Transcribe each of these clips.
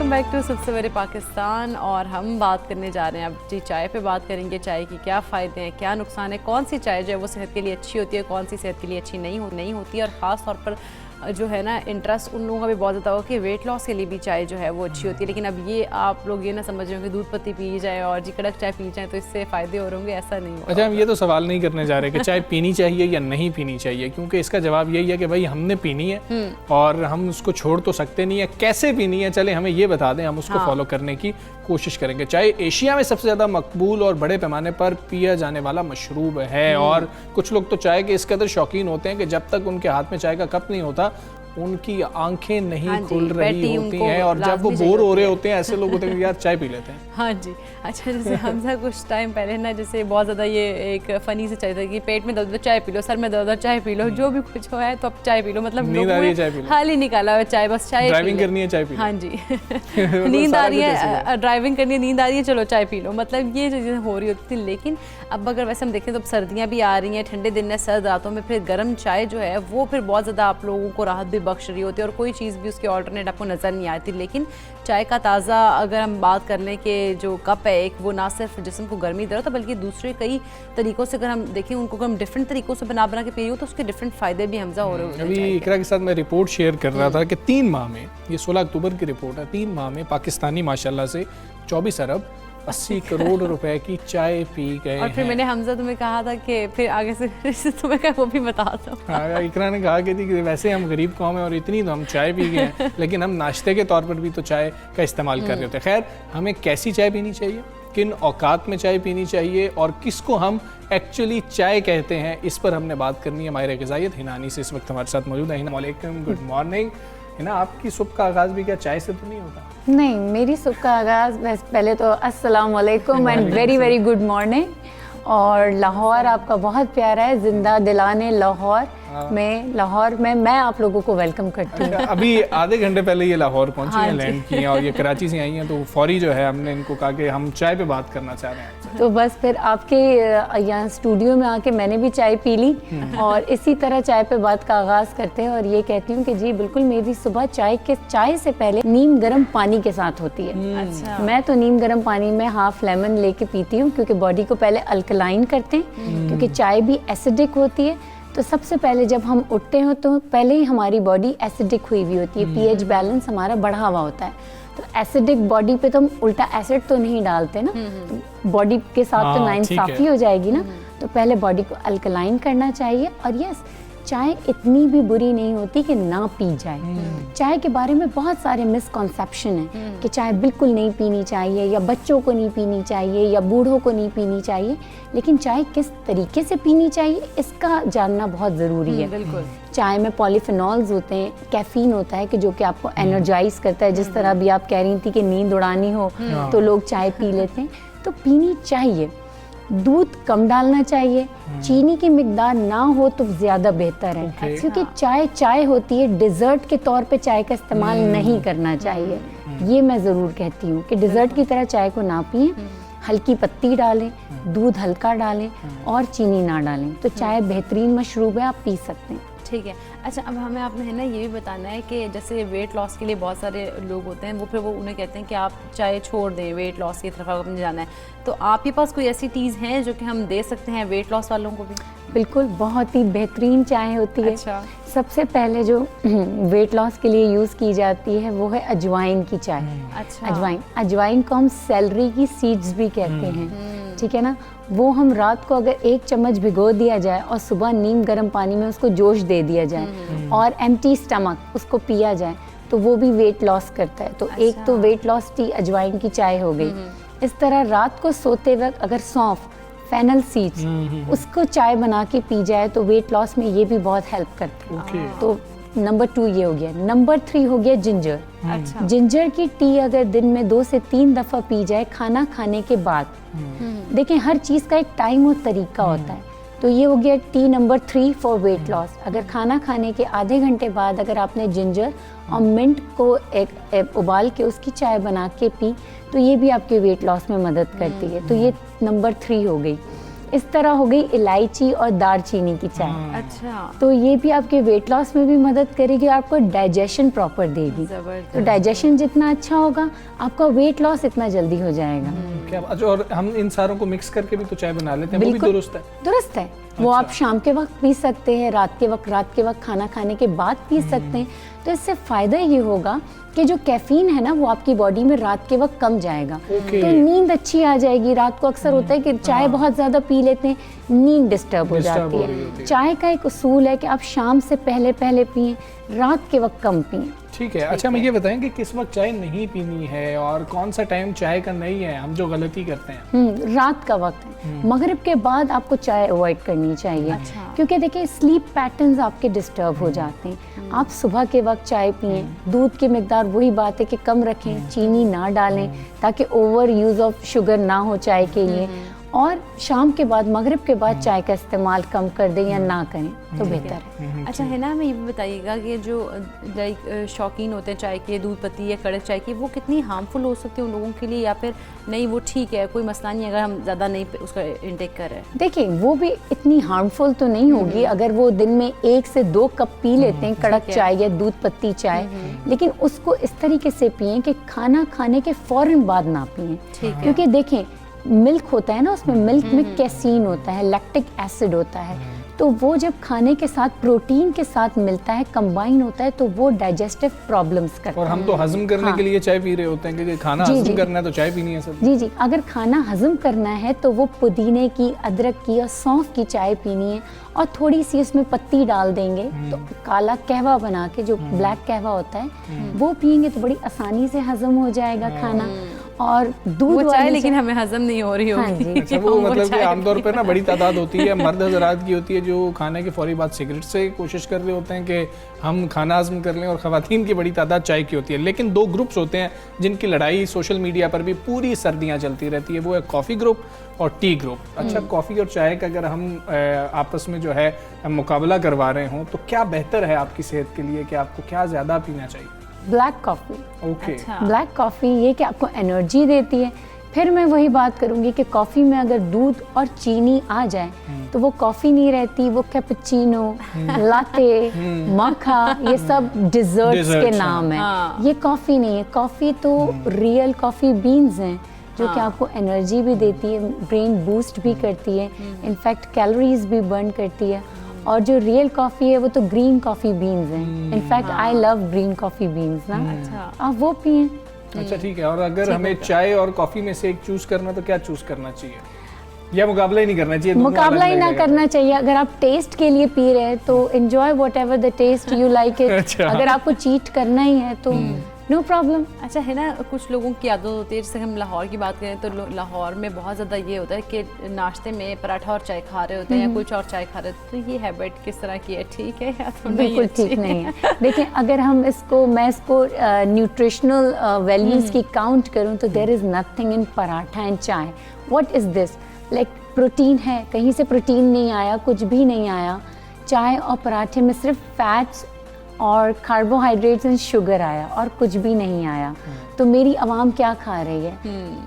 Welcome back to सबसे बड़े पाकिस्तान। और हम बात करने जा रहे हैं अब जी चाय पे बात करेंगे। चाय की क्या फ़ायदे हैं, क्या नुकसान है, कौन सी चाय जो है वो सेहत के लिए अच्छी होती है, कौन सी सेहत के लिए अच्छी नहीं होती। और ख़ास तौर पर जो है ना इंटरेस्ट उन लोगों का भी बहुत ज़्यादा हो कि वेट लॉस के लिए भी चाय जो है वो अच्छी होती है। लेकिन अब ये आप लोग ये ना समझ रहे हो कि दूध पत्ती पी जाए और जी कड़क चाय पी जाए तो इससे फ़ायदे हो रहे होंगे, ऐसा नहीं होगा। अच्छा, हम ये तो सवाल नहीं करने जा रहे कि चाय पीनी चाहिए या नहीं पीनी चाहिए, क्योंकि इसका जवाब यही है कि भाई हमने पीनी है और हम उसको छोड़ तो सकते नहीं है। कैसे पीनी है चले हमें ये बता दें, हम उसको फॉलो करने की कोशिश करेंगे। चाय एशिया में सबसे ज़्यादा मकबूल और बड़े पैमाने पर पिया जाने वाला मशरूब है और कुछ लोग तो चाय के इस कदर शौकीन होते हैं कि जब तक उनके हाथ में चाय का कप नहीं होता उनकी आंखें नहीं खुल रही होती हैं और जब वो बोर हो रहे होते हैं ऐसे लोग होते हैं कि यार चाय पी लेते हैं। हाँ जी। अच्छा, जैसे हमसा कुछ टाइम पहले ना जैसे बहुत ज़्यादा ये एक फ़नी से चाहिए था कि पेट में दर्द हो चाय पी लो, सर में दर्द हो चाय पी लो, जो भी कुछ हो है तो अब चाय पी लो। मतलब नींद आ रही है चाय पी लो, हाल ही निकाला हुआ चाय, बस चाय ड्राइविंग करनी है चाय पी लो। हाँ जी नींद आ रही है, ड्राइविंग करनी है, नींद आ रही है, चलो चाय पी लो। मतलब ये चीज़ें हो रही होती थी। लेकिन अब अगर वैसे हम देखें तो अब सर्दियाँ भी आ रही हैं, ठंडे दिन है, सर्द रातों में फिर गर्म चाय जो है वो फिर बहुत ज़्यादा आप लोगों को राहत भी बख्श रही होती है और कोई चीज़ भी उसके ऑल्टरनेट आपको नज़र नहीं आती। लेकिन चाय का ताज़ा अगर हम बात कर लें कि जो कप है एक, वो ना सिर्फ जिस्म को गर्मी दे रहा था बल्कि दूसरे कई तरीक़ों से अगर हम देखें उनको अगर हम डिफरेंट तरीक़ों से बना के पी रही हो तो उसके डिफरेंट फ़ायदे भी हमजा हो रहे होते हैं। अभी इकरा के साथ मैं रिपोर्ट शेयर कर रहा था कि 3 माह में, ये 16 अक्टूबर की रिपोर्ट है, 3 माह में पाकिस्तानी माशाल्लाह से 24 अरब 80 करोड़ रुपए की चाय पी गए। और फिर मैंने हमजा तुम्हें कहा था कि फिर आगे से तुम्हें कहा वो भी बता दो। हाँ, इकरा ने कहा कि वैसे हम गरीब कौम है और इतनी तो हम चाय पी गए हैं लेकिन हम नाश्ते के तौर पर भी तो चाय का इस्तेमाल कर रहे होते हैं। खैर, हमें कैसी चाय पीनी चाहिए, किन औकात में चाय पीनी चाहिए और किसको हम एक्चुअली चाय कहते हैं, इस पर हमने बात करनी है। माहिर ग़िज़ाइयत हिनानी से इस वक्त हमारे साथ मौजूद है। वालेकुम, गुड मॉर्निंग। हिना, आपकी सुबह का आगाज़ भी क्या चाय से तो नहीं होता? नहीं, मेरी सुबह का आगाज़ पहले तो अस्सलाम वालेकुम and very very good morning. और लाहौर आपका बहुत प्यारा है, जिंदा दिलाने लाहौर में मैं आप लोगों को वेलकम करती हूँ। अभी आधे घंटे पहले ये लाहौर पहुंची हैं, लैंड की हैं और ये कराची से आई हैं, तो फौरी जो है हमने इनको कहा कि हम चाय पे बात करना चाह रहे हैं। तो बस फिर आपके यहाँ स्टूडियो में आके मैंने भी चाय पी ली और इसी तरह चाय पे बात का आगाज़ करते हैं। और ये कहती हूँ कि जी बिल्कुल, मेरी सुबह चाय से पहले नीम गर्म पानी के साथ होती है। अच्छा। मैं तो नीम गर्म पानी में हाफ लेमन लेके पीती हूँ क्योंकि बॉडी को पहले अल्कलाइन करते हैं, क्योंकि चाय भी एसिडिक होती है। तो सबसे पहले जब हम उठते हो तो पहले ही हमारी बॉडी एसिडिक हुई हुई होती है, पीएच बैलेंस हमारा बढ़ा हुआ होता है। तो एसिडिक बॉडी पे तो हम उल्टा एसिड तो नहीं डालते ना, तो बॉडी के साथ तो नाइंसाफ़ी हो जाएगी ना। तो पहले बॉडी को अल्कलाइन करना चाहिए। और यस, चाय इतनी भी बुरी नहीं होती कि ना पी जाए। चाय के बारे में बहुत सारे मिसकॉन्सेप्शन हैं कि चाय बिल्कुल नहीं पीनी चाहिए या बच्चों को नहीं पीनी चाहिए या बूढ़ों को नहीं पीनी चाहिए। लेकिन चाय किस तरीके से पीनी चाहिए इसका जानना बहुत ज़रूरी है। बिल्कुल। चाय में पॉलीफेनॉल्स होते हैं, कैफीन होता है कि जो कि आपको एनर्जाइज करता है। जिस तरह भी आप कह रही थी कि नींद उड़ानी हो तो लोग चाय पी लेते हैं, तो पीनी चाहिए। दूध कम डालना चाहिए, चीनी की मिकदार ना हो तो ज़्यादा बेहतर है। क्योंकि चाय होती है, डिज़र्ट के तौर पे चाय का इस्तेमाल नहीं करना चाहिए। ये मैं ज़रूर कहती हूँ कि डिज़र्ट की तरह चाय को ना पिएं, हल्की पत्ती डालें, दूध हल्का डालें और चीनी ना डालें, तो चाय बेहतरीन मशरूब है, आप पी सकते हैं। ठीक है। अच्छा, अब हमें आपने है ना ये भी बताना है कि जैसे वेट लॉस के लिए बहुत सारे लोग होते हैं, वो उन्हें कहते हैं कि आप चाय छोड़ दें, वेट लॉस की तरफ आपने जाना है, तो आपके पास कोई ऐसी चीज़ है जो कि हम दे सकते हैं वेट लॉस वालों को भी? बिल्कुल, बहुत ही बेहतरीन चाय होती है। अच्छा। सबसे पहले जो वेट लॉस के लिए यूज़ की जाती है वो है अजवाइन की चाय। अच्छा। अजवाइन को हम सेलरी की सीड्स भी कहते हैं, ठीक है ना। वो हम रात को अगर 1 चम्मच भिगो दिया जाए और सुबह नीम गर्म पानी में उसको जोश दे दिया जाए और एम्प्टी स्टमक उसको पिया जाए तो वो भी वेट लॉस करता है। तो एक तो वेट लॉस टी अजवाइन की चाय हो गई। इस तरह रात को सोते वक्त अगर सौंफ, फेनल सीड्स, उसको चाय बना के पी जाए तो वेट लॉस में ये भी बहुत हेल्प करता है। तो नंबर 2 ये हो गया। नंबर 3 हो गया जिंजर। अच्छा। जिंजर की टी अगर दिन में 2 से 3 दफ़ा पी जाए खाना खाने के बाद, देखें हर चीज़ का एक टाइम और तरीका होता है, तो ये हो गया T number 3 for weight loss. अगर खाना खाने के आधे घंटे बाद अगर आपने जिंजर और मिंट को एक उबाल के उसकी चाय बना के पी तो ये भी आपके वेट लॉस में मदद करती है। तो ये नंबर 3 हो गई। इस तरह हो गई इलायची और दालचीनी की चाय। अच्छा, तो ये भी आपके वेट लॉस में भी मदद करेगी, आपको डाइजेशन प्रॉपर देगी। तो डाइजेशन जितना अच्छा होगा आपका वेट लॉस इतना जल्दी हो जाएगा। क्या अच्छा, और हम इन सारों को मिक्स करके भी तो चाय बना लेते हैं, वो भी बिल्कुल दुरुस्त है? दुरुस्त है। वो आप शाम के वक्त पी सकते हैं, रात के वक्त खाना खाने के बाद पी सकते हैं। तो इससे फ़ायदा ये होगा कि जो कैफीन है ना वो आपकी बॉडी में रात के वक्त कम जाएगा। तो नींद अच्छी आ जाएगी। रात को अक्सर होता है कि चाय बहुत ज़्यादा पी लेते हैं, नींद डिस्टर्ब हो जाती है। चाय का एक उसूल है कि आप शाम से पहले पिएं, रात के वक्त कम पिएं। ठीक है। अच्छा, हमें ये बताएं कि किस वक्त चाय नहीं पीनी है और कौन सा टाइम चाय का नहीं है, हम जो गलती करते हैं? रात का वक्त है। मगरिब के बाद आपको चाय अवॉइड करनी चाहिए। अच्छा। क्योंकि देखिए स्लीप पैटर्न्स आपके डिस्टर्ब हो जाते हैं। आप सुबह के वक्त चाय पिएं, दूध की मिकदार वही बात है कि कम रखें, चीनी ना डालें ताकि ओवर यूज़ ऑफ शुगर ना हो चाय के लिए। और शाम के बाद मगरिब के बाद चाय का इस्तेमाल कम कर दें या ना करें तो बेहतर है। अच्छा है ना, हमें ये भी बताइएगा कि जो लाइक शौकीन होते हैं चाय के, दूध पत्ती या कड़क चाय की, वो कितनी हार्मफुल हो सकती है उन लोगों के लिए, या फिर नहीं वो ठीक है, कोई मसला नहीं अगर हम ज़्यादा नहीं उसका इंटेक कर रहे हैं? देखिए वो भी इतनी हार्मफुल तो नहीं होगी अगर वो दिन में 1 से 2 कप पी लेते हैं कड़क चाय या दूध पत्ती चाय, लेकिन उसको इस तरीके से पिएं कि खाना खाने के फ़ौरन बाद ना पिएं। क्योंकि देखें मिल्क होता है ना, उसमें मिल्क में कैसीन होता है, लैक्टिक एसिड होता है, तो वो जब खाने के साथ प्रोटीन के साथ मिलता है, कंबाइन होता है, तो वो डाइजेस्टिव प्रॉब्लम्स करता है। और हम तो हजम करने के लिए चाय पी रहे होते हैं कि खाना हजम करना है तो चाय पीनी है सब। जी, अगर खाना हजम करना है तो वो पुदीने की, अदरक की और सौंफ की चाय पीनी है और थोड़ी सी उसमें पत्ती डाल देंगे तो काला कहवा बना के, जो ब्लैक कहवा होता है वो पियेंगे तो बड़ी आसानी से हजम हो जाएगा खाना। और दूध चाय लेकिन हमें हजम नहीं हो रही होगी। अच्छा, वो मतलब कि आमतौर पर ना बड़ी तादाद होती है मर्द हजरात की होती है जो खाने के फौरी बाद सिगरेट से कोशिश कर रहे होते हैं कि हम खाना हजम कर लें, और ख़वातीन की बड़ी तादाद चाय की होती है। लेकिन 2 ग्रुप्स होते हैं जिनकी लड़ाई सोशल मीडिया पर भी पूरी सर्दियाँ चलती रहती है, वो है कॉफ़ी ग्रुप और टी ग्रुप। अच्छा, कॉफ़ी और चाय का अगर हम आपस में जो है मुकाबला करवा रहे हों तो क्या बेहतर है आपकी सेहत के लिए, कि आपको क्या ज़्यादा पीना चाहिए? Black coffee. Okay. Black coffee ये कि आपको एनर्जी देती है। फिर मैं वही बात करूंगी कि कॉफ़ी में अगर दूध और चीनी आ जाए तो वो कॉफ़ी नहीं रहती, वो कैपुचिनो, लाटे, मक्खा, ये सब डिजर्ट्स के नाम है। ये कॉफ़ी नहीं है। कॉफ़ी तो रियल कॉफ़ी बीन्स हैं जो कि आपको एनर्जी भी देती है, ब्रेन बूस्ट भी करती है, इनफैक्ट कैलोरीज भी बर्न करती है। और जो रियल कॉफ़ी है वो तो ग्रीन कॉफ़ी बीन्स हैं। In fact I love green coffee beans ना। अच्छा, आप वो पिएं। अच्छा, ठीक है। और अगर हमें चाय और कॉफ़ी में से एक चूज़ करना तो क्या चूज़ करना चाहिए, या मुकाबला ही नहीं करना चाहिए? मुकाबला ही ना करना चाहिए। अगर आप टेस्ट के लिए पी रहे हैं तो enjoy whatever the taste you like it. अच्छा। अगर आपको चीट करना ही है तो नो प्रॉब्लम। अच्छा है ना, कुछ लोगों की आदत होती है, जैसे हम लाहौर की बात करें तो लाहौर में बहुत ज़्यादा ये होता है कि नाश्ते में पराठा और चाय खा रहे होते हैं या कुछ और चाय खा रहे होते हैं। तो ये हैबिट किस तरह की है, ठीक है या तो बिल्कुल ठीक नहीं है। देखिए अगर हम मैं इसको न्यूट्रिशनल वैल्यूज़ की काउंट करूँ तो there is nothing in paratha and chai. What is this? Like protein है, कहीं से प्रोटीन नहीं आया, कुछ भी नहीं आया। चाय और पराठे में सिर्फ फैट्स और कार्बोहाइड्रेट्स एंड शुगर आया और कुछ भी नहीं आया। तो मेरी आवाम क्या खा रही है?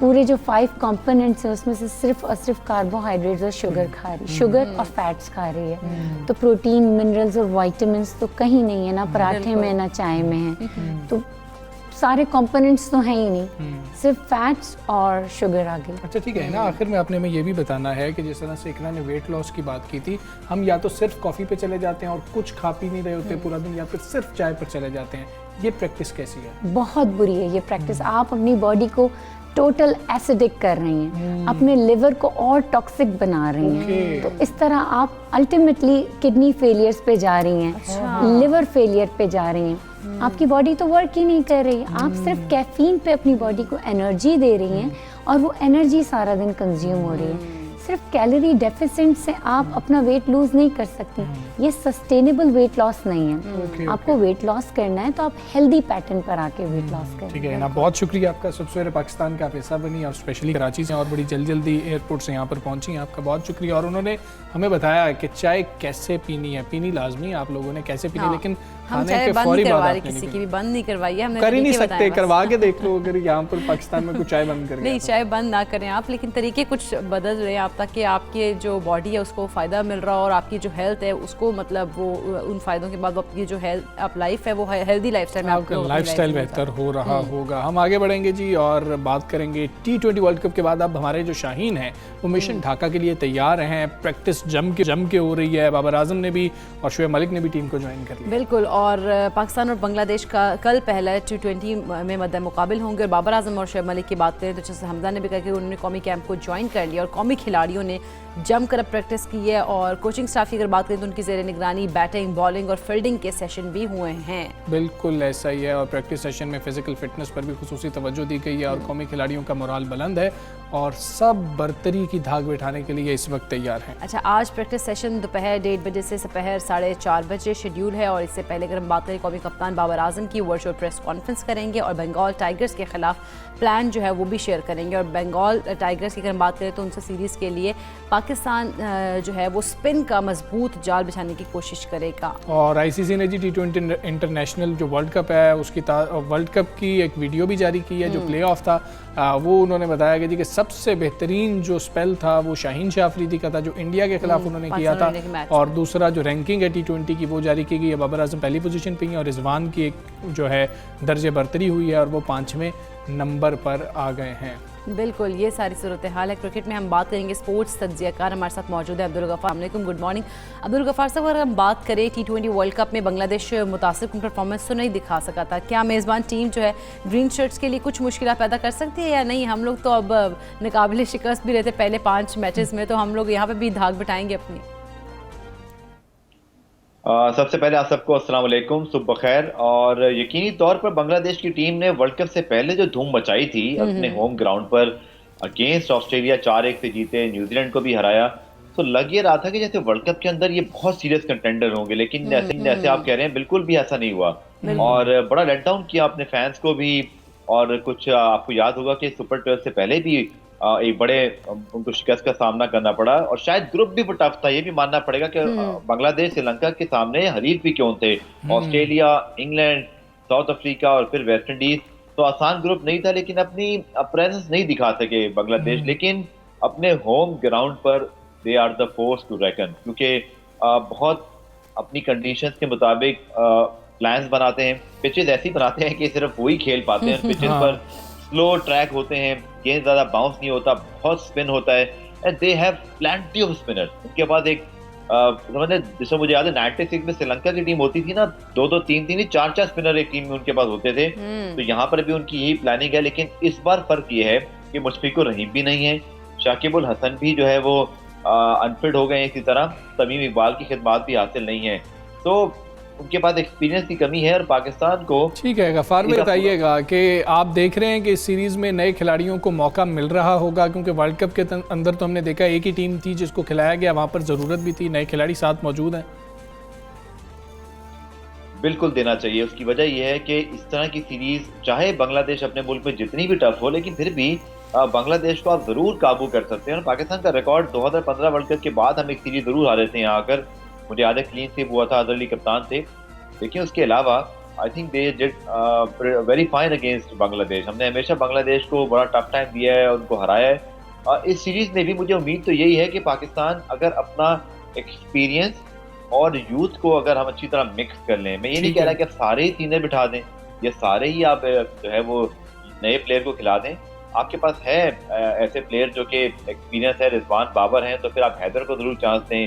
पूरे जो 5 कंपोनेंट्स हैं उसमें से सिर्फ और सिर्फ कार्बोहाइड्रेट्स और शुगर खा रही है, शुगर और फैट्स खा रही है। तो प्रोटीन, मिनरल्स और विटामिन्स तो कहीं नहीं है, ना पराठे में ना चाय में है। तो सारे कंपोनेंट्स तो हैं ही नहीं, सिर्फ फैट्स और शुगर आ गई। अच्छा, ठीक है ना। आखिर में आपने हमें ये भी बताना है कि जिस तरह से इकरा ने वेट लॉस की बात की थी, हम या तो सिर्फ कॉफ़ी पे चले जाते हैं और कुछ खा पी नहीं रहे होते पूरा दिन, या फिर सिर्फ चाय पर चले जाते हैं। ये प्रैक्टिस कैसी है? बहुत बुरी है ये प्रैक्टिस। आप अपनी बॉडी को टोटल एसिडिक कर रही हैं, अपने लिवर को और टॉक्सिक बना रही हैं। तो इस तरह आप अल्टीमेटली किडनी फेलियर्स पे जा रही हैं, लिवर फेलियर पे जा रही हैं। आपकी बॉडी तो वर्क ही नहीं कर रही। आप सिर्फ कैफीन पे अपनी बॉडी को एनर्जी दे रही हैं और वो एनर्जी सारा दिन कंज्यूम हो रही है। सिर्फ कैलोरी डेफिसिट से आप अपना वेट लूज नहीं कर सकती। ये सस्टेनेबल वेट लॉस नहीं है। आपको वेट लॉस करना है तो आप हेल्दी पैटर्न पर आके वेट लॉस करें। ठीक है ना, बहुत शुक्रिया आपका। सबसे पाकिस्तान का आप हिस्सा बनी और स्पेशली कराची से और बड़ी जल्दी एयरपोर्ट से यहाँ पर पहुँची, आपका बहुत शुक्रिया। और उन्होंने हमें बताया कि चाय कैसे पीनी है, पीनी लाजमी आप लोगों ने कैसे पीनी, लेकिन खाने के फौरी बाद किसी की भी बंद नहीं करवाई, हमने कर ही नहीं सकते। करवा के देख लो अगर यहाँ पर पाकिस्तान में कुछ चाय बंद कर नहीं, चाय बंद ना करें आप, लेकिन तरीके कुछ बदल रहे हैं आप ताकि आपके जो बॉडी है उसको फ़ायदा मिल रहा हो और आपकी जो हेल्थ है उसको मतलब वो उन फ़ायदों के बाद वो आपकी जो हेल्थ आप लाइफ है वो हेल्दी लाइफस्टाइल में आपका लाइफस्टाइल बेहतर हो रहा होगा। हम आगे बढ़ेंगे जी और बात करेंगे T20 वर्ल्ड कप के बाद अब हमारे जो शाहीन हैं वो मिशन ढाका के लिए तैयार हैं। प्रैक्टिस जम के हो रही है। बाबर आजम ने भी और शोएब मलिक ने भी टीम को ज्वाइन कर लिया। बिल्कुल, और पाकिस्तान और बांग्लादेश का कल पहला T20 में मद्दे मुकाबिल होंगे। और बाबर आजम और शोएब मलिक की बात करें तो जैसे हमजा ने भी कहा कि उन्होंने कौमी कैंप को ज्वाइन कर लिया और कौमी खिलाड़ियों ने जमकर प्रैक्टिस की है। और कोचिंग स्टाफ की अगर बात करें तो उनकी ज़ेर निगरानी बैटिंग, बॉलिंग और फील्डिंग के सेशन भी हुए हैं। बिल्कुल ऐसा ही है और प्रैक्टिस सेशन में फिजिकल फिटनेस पर भी खुसूसी तवज्जो दी गई है और कौमी खिलाड़ियों का मोराल बुलंद है और सब बरतरी की धाक बिठाने के लिए इस वक्त तैयार हैं। अच्छा, आज प्रैक्टिस सेशन दोपहर 1:30 बजे से दोपहर 4:30 बजे शेड्यूल है। और इससे पहले अगर हम बात करें कौमी कप्तान बाबर आजम की वर्चुअल प्रेस कॉन्फ्रेंस करेंगे और बंगाल टाइगर्स के खिलाफ प्लान जो है वो भी शेयर करेंगे। और बंगाल टाइगर्स की अगर हम बात करें तो उनसे सीरीज़ के लिए पाकिस्तान जो है वो स्पिन का मजबूत जाल बिछाने की कोशिश करेगा। और ICC ने जी T20 इंटरनेशनल जो वर्ल्ड कप है उसकी वर्ल्ड कप की एक वीडियो भी जारी की है जो प्ले ऑफ था। वो उन्होंने बताया कि सबसे बेहतरीन जो स्पेल था वो शाहीन शाह अफरीदी का था जो इंडिया के खिलाफ उन्होंने किया था। और दूसरा जो रैंकिंग है T20 की वो जारी की गई है। बाबर आजम पहली पोजीशन पे हैं और रिजवान की एक जो है दर्जे बरतरी हुई है और वो 5वें नंबर पर आ गए हैं। बिल्कुल, ये सारी सूरत हाल है। क्रिकेट में हम बात करेंगे, स्पोर्ट्स तज्जियाकार हमारे साथ मौजूद है अब्दुल गफ्फार। अस्सलाम, गुड मॉर्निंग अब्दुल गफ्फार साहब। अगर हम बात करें T20 वर्ल्ड कप में बांग्लादेश मुतासिर परफॉर्मेंस तो नहीं दिखा सका था, क्या मेज़बान टीम जो है ग्रीन शर्ट्स के लिए कुछ मुश्किल पैदा कर सकती है या नहीं? हम लोग तो अब नाकाबिले शिकस्त भी रहते पहले 5 मैचेस में, तो हम लोग यहाँ पर भी धाक बिठाएंगे अपनी। सबसे पहले आप सबको अस्सलाम वालेकुम, सुबह खैर। और यकीनी तौर पर बांग्लादेश की टीम ने वर्ल्ड कप से पहले जो धूम मचाई थी अपने होम ग्राउंड पर अगेंस्ट ऑस्ट्रेलिया 4-1 से जीते, न्यूजीलैंड को भी हराया, तो लग ये रहा था कि जैसे वर्ल्ड कप के अंदर ये बहुत सीरियस कंटेंडर होंगे। लेकिन जैसे आप कह रहे हैं बिल्कुल भी ऐसा नहीं हुआ और बड़ा लेट डाउन किया अपने फैंस को भी। और कुछ आपको याद होगा कि सुपर 12 से पहले भी एक बड़े उनको शिकस्त का सामना करना पड़ा और शायद ग्रुप भी टफ था। ये भी मानना पड़ेगा कि बांग्लादेश श्रीलंका के सामने हरीफ भी क्यों थे, ऑस्ट्रेलिया, इंग्लैंड, साउथ अफ्रीका और फिर वेस्ट इंडीज, तो आसान ग्रुप नहीं था। लेकिन अपनी प्रेजेंस नहीं दिखा सके बांग्लादेश। लेकिन अपने होम ग्राउंड पर they are the force to reckon, क्योंकि बहुत अपनी कंडीशंस के मुताबिक प्लान्स बनाते हैं। पिचेस ऐसी बनाते हैं कि सिर्फ वही खेल पाते हैं। पिचेस पर स्लो ट्रैक होते हैं, गेंद ज़्यादा बाउंस नहीं होता, बहुत स्पिन होता है and they have plenty off spinners. उनके बाद एक समझे, जिसमें मुझे याद है 96 में श्रीलंका की टीम होती थी ना, 2-2, 3-3, 4-4 स्पिनर एक टीम में उनके पास होते थे। तो यहाँ पर भी उनकी यही प्लानिंग है। लेकिन इस बार फर्क ये है कि मुशफिकुर रहीम भी नहीं है, शाकिबुल हसन भी जो है वो अनफिट हो गए। इसी तरह तमीम इकबाल की खिदमत भी हासिल नहीं है, तो उनके पास एक्सपीरियंस की कमी है। और पाकिस्तान को ठीक है गफ्फार भाई, बताइएगा कि आप देख रहे हैं कि इस सीरीज में नए खिलाड़ियों को मौका मिल रहा होगा, क्योंकि वर्ल्ड कप के अंदर तो हमने देखा एक ही टीम थी जिसको खिलाया गया, वहां पर जरूरत भी थी, नए खिलाड़ी साथ मौजूद हैं। बिल्कुल देना चाहिए। उसकी वजह यह है कि इस तरह की सीरीज चाहे बांग्लादेश अपने मुल्क में जितनी भी टफ हो, लेकिन फिर भी बांग्लादेश को आप जरूर काबू कर सकते हैं। और पाकिस्तान का रिकॉर्ड 2015 वर्ल्ड कप के बाद हम एक सीरीज जरूर हारे थे यहाँ आकर, मुझे याद है क्लीन स्वीप हुआ था, अजहर अली कप्तान थे। लेकिन उसके अलावा I think they did very fine against Bangladesh. हमने हमेशा बांग्लादेश को बड़ा टफ टाइम दिया है और उनको हराया है। इस सीरीज में भी मुझे उम्मीद तो यही है कि पाकिस्तान अगर अपना एक्सपीरियंस और यूथ को अगर हम अच्छी तरह मिक्स कर लें, मैं ये नहीं कह रहा कि आप सारे ही सीनियर बिठा दें या सारे ही आप जो है वो नए प्लेयर को खिला दें। आपके पास है ऐसे प्लेयर जो कि एक्सपीरियंस है, रिजवान, बाबर हैं, तो फिर आप हैदर को जरूर चांस दें।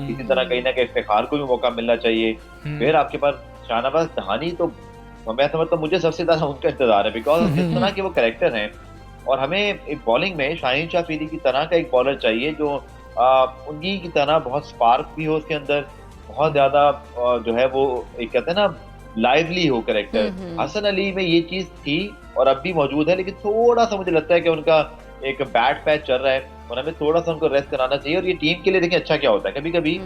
इसी तरह कहीं ना कहीं इफ्तिखार को भी मौका मिलना चाहिए। फिर आपके पास शाहनवाज दहानी, तो मैं समझता हूँ मुझे सबसे ज्यादा उनका इंतजार है, बिकॉज जिस तरह के वो कैरेक्टर हैं। और हमें एक बॉलिंग में शाहीन शाह अफरीदी की तरह का एक बॉलर चाहिए जो उनकी की तरह बहुत स्पार्क भी हो उसके अंदर, बहुत ज्यादा जो है वो एक कहते हैं ना लाइवली हो कैरेक्टर। हसन अली में ये चीज थी और अब भी मौजूद है, लेकिन थोड़ा सा मुझे लगता है कि उनका एक बैड पैच चल रहा है और हमें थोड़ा सा उनको रेस्ट कराना चाहिए। और ये टीम के लिए देखिए अच्छा क्या होता है, कभी कभी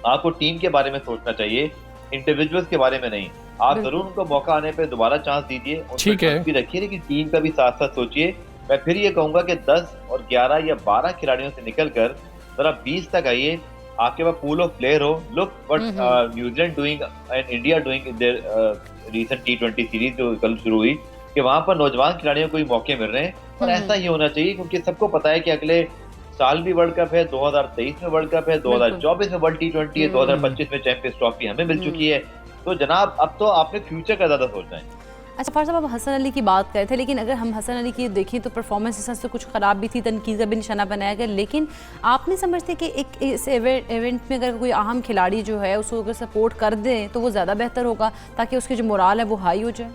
आपको टीम के बारे में सोचना चाहिए, इंडिविजुअल्स के बारे में नहीं। आप जरूर उनको मौका आने पे दोबारा चांस दीजिए, भी रखिए, लेकिन टीम का भी साथ साथ सोचिए। मैं फिर ये कहूंगा कि 10 और 11 या 12 खिलाड़ियों से निकलकर जरा 20 तक आइए। आपके पास पूल ऑफ प्लेयर हो। Look what New Zealand doing and India doing in their recent T20 series जो कल शुरू हुई, कि वहां पर नौजवान खिलाड़ियों को भी मौके मिल रहे हैं। और ऐसा ही होना चाहिए, क्योंकि सबको पता है कि अगले साल भी वर्ल्ड कप है, 2023 में वर्ल्ड कप है, 2024 में वर्ल्ड T20 है, 2025 में चैंपियंस ट्रॉफी हमें मिल चुकी है। तो जनाब अब तो आपने फ्यूचर का ज्यादा सोचना है। अच्छा फार साहब, आप हसन अली की बात कर रहे थे, लेकिन अगर हम हसन अली की देखें तो परफॉर्मेंस इस से कुछ ख़राब भी थी, तनकीद का भी निशाना बनाया गया, लेकिन आप नहीं समझते कि एक इस इवेंट में अगर कोई अहम खिलाड़ी जो है उसको अगर सपोर्ट कर दें तो वो ज़्यादा बेहतर होगा, ताकि उसकी जो मोराल है वो हाई हो जाए?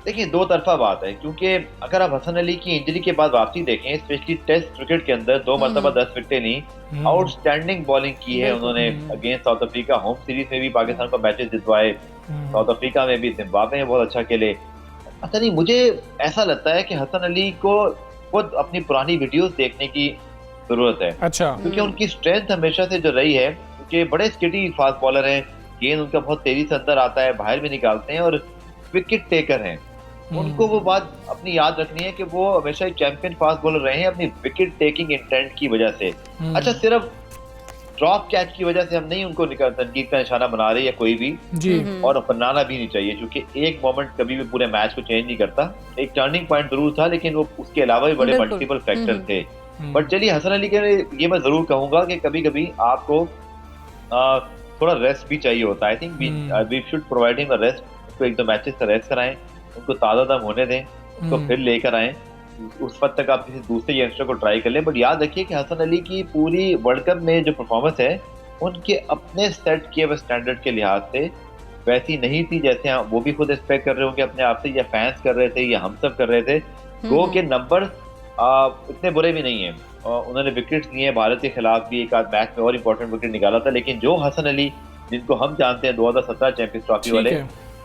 देखिए, दो तरफा बात है, क्योंकि अगर आप हसन अली की इंजरी के बाद वापसी देखें, स्पेशली टेस्ट क्रिकेट के अंदर 2 मरतबा 10 विकेटें ली, आउटस्टैंडिंग बॉलिंग की है उन्होंने against south Africa. Home series में भी पाकिस्तान को मैचेस जितवाए, साउथ अफ्रीका में भी, जिम्बाब्वे में बहुत अच्छा खेले। अच्छा नहीं, मुझे ऐसा लगता है कि हसन अली को खुद अपनी पुरानी वीडियोस देखने की जरूरत है। अच्छा। क्योंकि उनकी स्ट्रेंथ हमेशा से जो रही है, क्योंकि बड़े स्किटी फास्ट बॉलर हैं, गेंद उनका बहुत तेजी से अंदर आता है, बाहर भी निकालते हैं और विकेट टेकर हैं। उनको वो बात अपनी याद रखनी है कि वो हमेशा एक चैंपियन फास्ट बॉलर रहे हैं अपनी विकेट टेकिंग इंटेंट की वजह से। अच्छा, सिर्फ ड्रॉप कैच की वजह से हम नहीं उनको तनकीद का निशाना बना रहे या कोई भी जी, और बनाना भी नहीं चाहिए, क्योंकि एक मोमेंट कभी भी पूरे मैच को चेंज नहीं करता। एक टर्निंग पॉइंट जरूर था, लेकिन वो उसके अलावा भी बड़े मल्टीपल फैक्टर थे। बट चलिए, हसन अली के ये मैं जरूर कहूंगा कि कभी कभी आपको थोड़ा रेस्ट भी चाहिए होता है। I think we should provide him a rest. उसको 1-2 मैचेस का रेस्ट कराएं, उनको ताज़ा दम होने दें, उसको फिर लेकर आएं। उस वक्त तक आप किसी दूसरे यंगस्टर को ट्राई कर लें। बट याद रखिए कि हसन अली की पूरी वर्ल्ड कप में जो परफॉर्मेंस है, उनके अपने सेट किए हुए स्टैंडर्ड के लिहाज से वैसी नहीं थी जैसे वो भी खुद एक्सपेक्ट कर रहे होंगे अपने आप से, या फैंस कर रहे थे, या हम सब कर रहे थे। गो के नंबर इतने बुरे भी नहीं है। उन्होंने विकेट्स लिए, भारत के खिलाफ भी एक आध मैच में और इम्पोर्टेंट विकेट निकाला था। लेकिन जो हसन अली जिनको हम जानते हैं 2017 चैंपियंस ट्रॉफी वाले,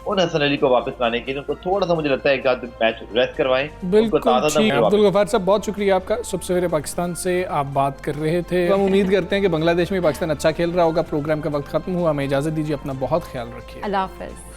उन हसन अली को वापस लाने के लिए उनको थोड़ा सा मुझे लगता है एक आध मैच रेस्ट करवाएं। बिल्कुल ठीक। अब्दुल गफ्फार साहब, बहुत शुक्रिया आपका। सुबह सवेरे पाकिस्तान से आप बात कर रहे थे। हम उम्मीद करते हैं कि बांग्लादेश में पाकिस्तान अच्छा खेल रहा होगा। प्रोग्राम का वक्त खत्म हुआ, हमें इजाजत दीजिए, अपना बहुत ख्याल रखिए। अल्लाह हाफ़िज़।